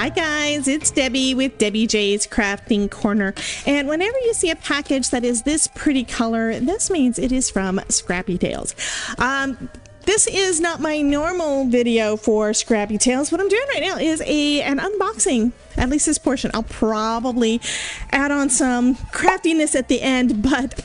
Hi guys, it's Debbie with Debbie J's Crafting Corner, and whenever you see a package that is this pretty color, this means it is from Scrappy Tales. This is not my normal video for Scrappy Tales. What I'm doing right now is an unboxing, at least this portion. I'll probably add on some craftiness at the end, but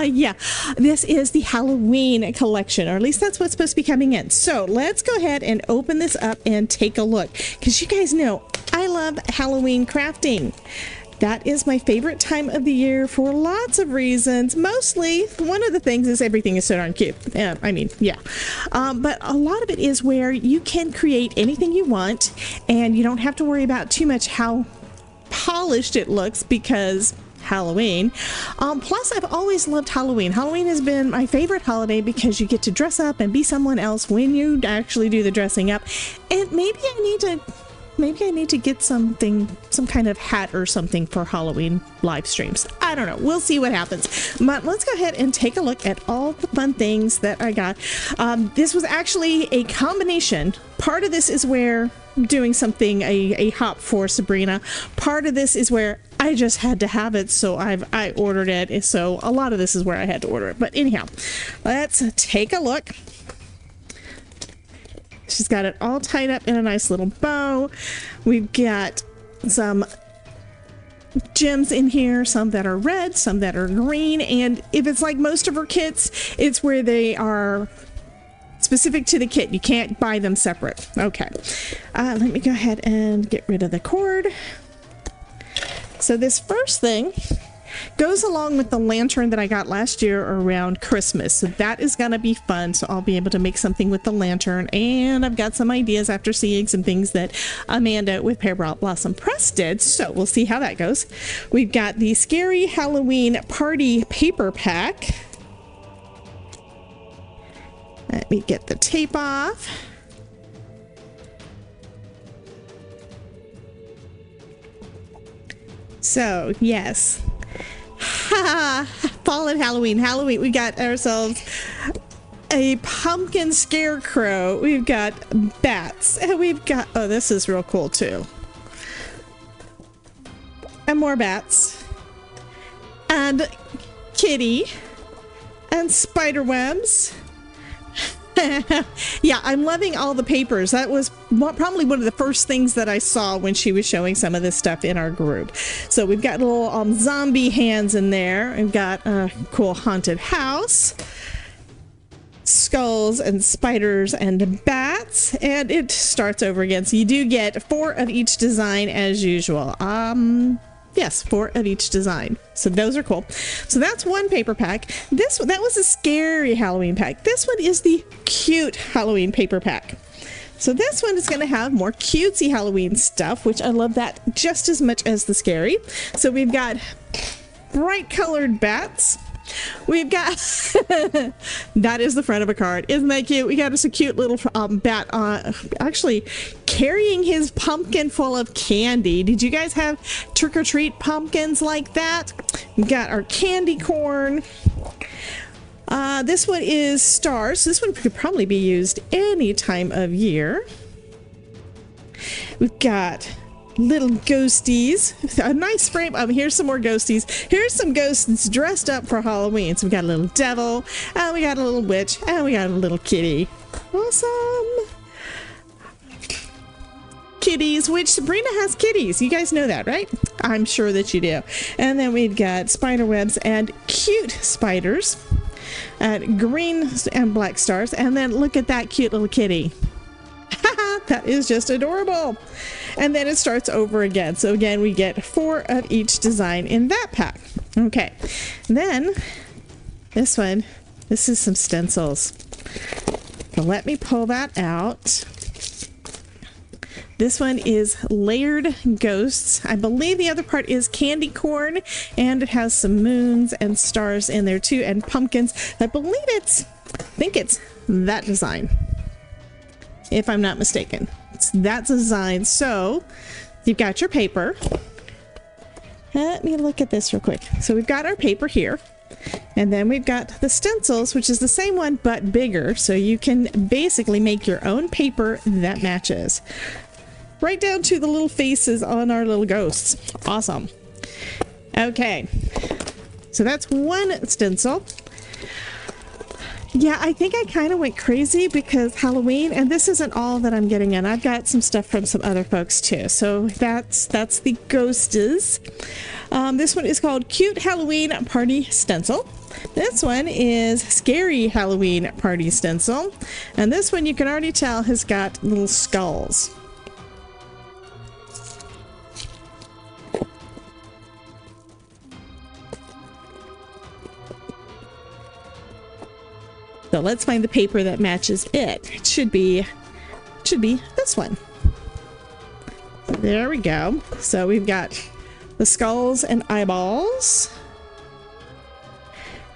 yeah, this is the Halloween collection, or at least that's what's supposed to be coming in. So let's go ahead and open this up and take a look, because you guys know I love Halloween crafting. That is my favorite time of the year for lots of reasons. Mostly, one of the things is everything is so darn cute. But a lot of it is where you can create anything you want, and you don't have to worry about too much how polished it looks because Halloween. Plus, I've always loved Halloween. Halloween has been my favorite holiday because you get to dress up and be someone else when you actually do the dressing up. And maybe I need to get some kind of hat or something for Halloween live streams. I don't know. We'll see what happens. But let's go ahead and take a look at all the fun things that I got. This was actually a combination. Part of this is where I'm doing something, a hop for Sabrina. Part of this is where I just had to have it, so I ordered it. So a lot of this is where I had to order it. But anyhow, let's take a look. She's got it all tied up in a nice little bow. We've got some gems in here, some that are red, some that are green, and if it's like most of her kits, it's where they are specific to the kit. You can't buy them separate. Okay, let me go ahead and get rid of the cord. So this first thing goes along with the lantern that I got last year around Christmas. So that is going to be fun. So I'll be able to make something with the lantern. And I've got some ideas after seeing some things that Amanda with Pear Blossom Press did. So we'll see how that goes. We've got the Scary Halloween Party Paper Pack. Let me get the tape off. So, yes. Fall and Halloween. We got ourselves a pumpkin scarecrow. We've got bats. And we've got, oh, this is real cool too. And more bats. And kitty. And spider webs. Yeah, I'm loving all the papers. That was probably one of the first things that I saw when she was showing some of this stuff in our group. So we've got little zombie hands in there. We've got a cool haunted house, skulls and spiders and bats, and it starts over again. So you do get 4 of each design as usual. Yes, 4 of each design. So those are cool. So that's one paper pack. That was a scary Halloween pack. This one is the cute Halloween paper pack. So this one is going to have more cutesy Halloween stuff, which I love that just as much as the scary. So we've got bright colored bats. We've got that is the front of a card. Isn't that cute? We got us a cute little bat actually carrying his pumpkin full of candy. Did you guys have trick-or-treat pumpkins like that? We've got our candy corn. This one is stars. This one could probably be used any time of year. We've got little ghosties, a nice frame. Here's some more ghosties. Here's some ghosts dressed up for Halloween. So we got a little devil, and we got a little witch, and we got a little kitty. Awesome kitties, which Sabrina has kitties. You guys know that, right? I'm sure that you do. And then we've got spider webs and cute spiders, and green and black stars. And then look at that cute little kitty. That is just adorable. And then it starts over again. So again, we get 4 of each design in that pack. Okay. Then this one, this is some stencils. So let me pull that out. This one is layered ghosts. I believe the other part is candy corn, and it has some moons and stars in there too, and pumpkins. I think it's that design, if I'm not mistaken. It's that design. So you've got your paper. Let me look at this real quick. So we've got our paper here, and then we've got the stencils, which is the same one but bigger, so you can basically make your own paper that matches. right down to the little faces on our little ghosts. Awesome. Okay, so that's one stencil. Yeah, I think I kind of went crazy because Halloween, and this isn't all that I'm getting in. I've got some stuff from some other folks too. So that's the Ghostes. This one is called Cute Halloween Party Stencil. This one is Scary Halloween Party Stencil. And this one you can already tell has got little skulls. So let's find the paper that matches it. It should be this one. There we go. So we've got the skulls and eyeballs.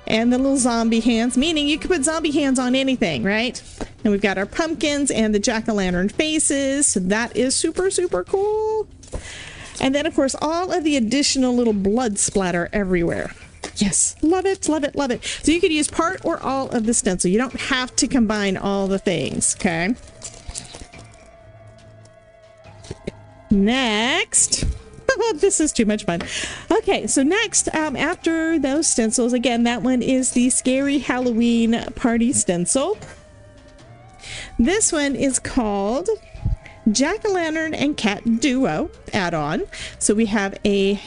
And the little zombie hands, meaning you can put zombie hands on anything, right? And we've got our pumpkins and the jack-o'-lantern faces. So that is super, super cool. And then, of course, all of the additional little blood splatter everywhere. Yes, love it, love it, love it. So you could use part or all of the stencil. You don't have to combine all the things, okay? Next. This is too much fun. Okay, so next, after those stencils, again, that one is the Scary Halloween Party Stencil. This one is called Jack-o'-lantern and Cat Duo add-on. So we have a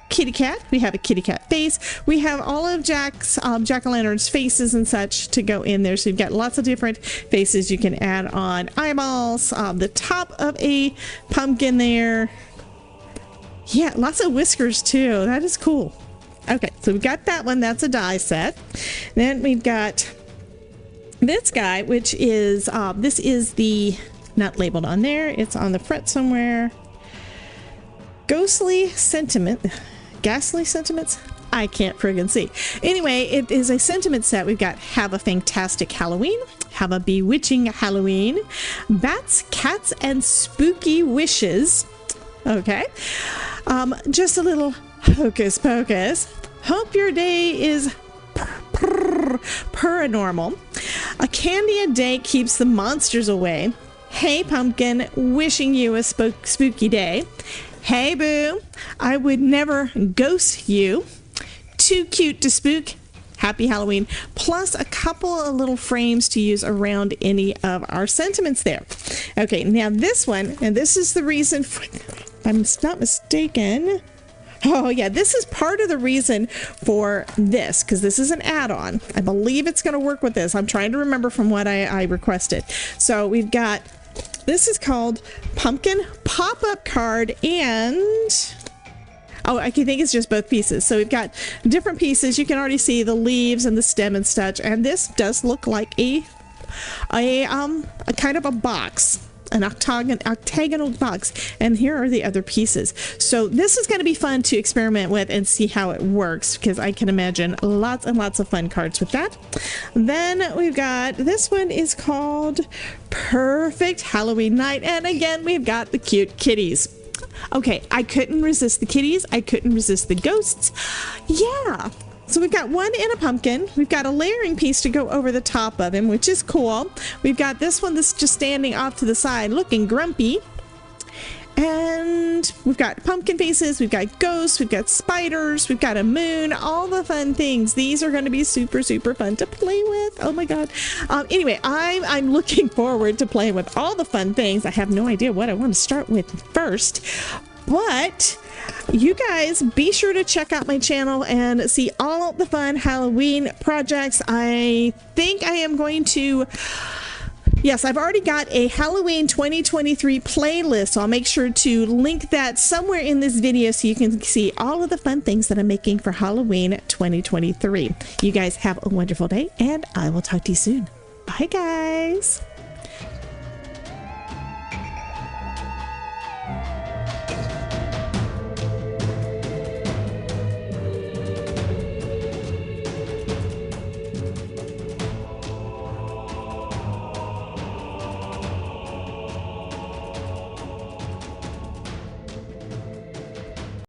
kitty cat, we have a kitty cat face, we have all of jack-o'-lantern's faces and such to go in there. So you've got lots of different faces you can add on. Eyeballs, the top of a pumpkin there. Yeah, lots of whiskers too. That is cool. Okay, so we've got that one. That's a die set. Then we've got this guy, which is, this is the, not labeled on there, it's on the front somewhere. Ghastly Sentiments. I can't friggin' see. Anyway, it is a sentiment set. We've got Have a Fantastic Halloween, Have a Bewitching Halloween, Bats, Cats, and Spooky Wishes. Okay. Just a little hocus pocus. Hope your day is paranormal. A candy a day keeps the monsters away. Hey pumpkin, wishing you a spooky day. Hey boo, I would never ghost you. Too cute to spook. Happy Halloween. Plus a couple of little frames to use around any of our sentiments there. Okay, now this one, and this is the reason, if I'm not mistaken. Oh yeah, this is part of the reason for this, because this is an add-on. I believe it's going to work with this. I'm trying to remember from what I requested. So we've got, this is called Pumpkin Pop-Up Card, and oh, I think it's just both pieces. So we've got different pieces. You can already see the leaves and the stem and such, and this does look like a kind of a box. An octagonal box, and here are the other pieces. So this is going to be fun to experiment with and see how it works, because I can imagine lots and lots of fun cards with that. Then we've got, this one is called Perfect Halloween Night, and again we've got the cute kitties. Okay, I couldn't resist the kitties, I couldn't resist the ghosts. Yeah, so we've got one in a pumpkin. We've got a layering piece to go over the top of him, which is cool. We've got this one that's just standing off to the side looking grumpy. And we've got pumpkin faces, we've got ghosts, we've got spiders, we've got a moon, all the fun things. These are going to be super, super fun to play with. Oh my God. Anyway, I'm looking forward to playing with all the fun things. I have no idea what I want to start with first, but you guys be sure to check out my channel and see all the fun Halloween projects. I think I am going to, yes, I've already got a Halloween 2023 playlist, so I'll make sure to link that somewhere in this video so you can see all of the fun things that I'm making for Halloween 2023. You guys have a wonderful day, and I will talk to you soon. Bye guys.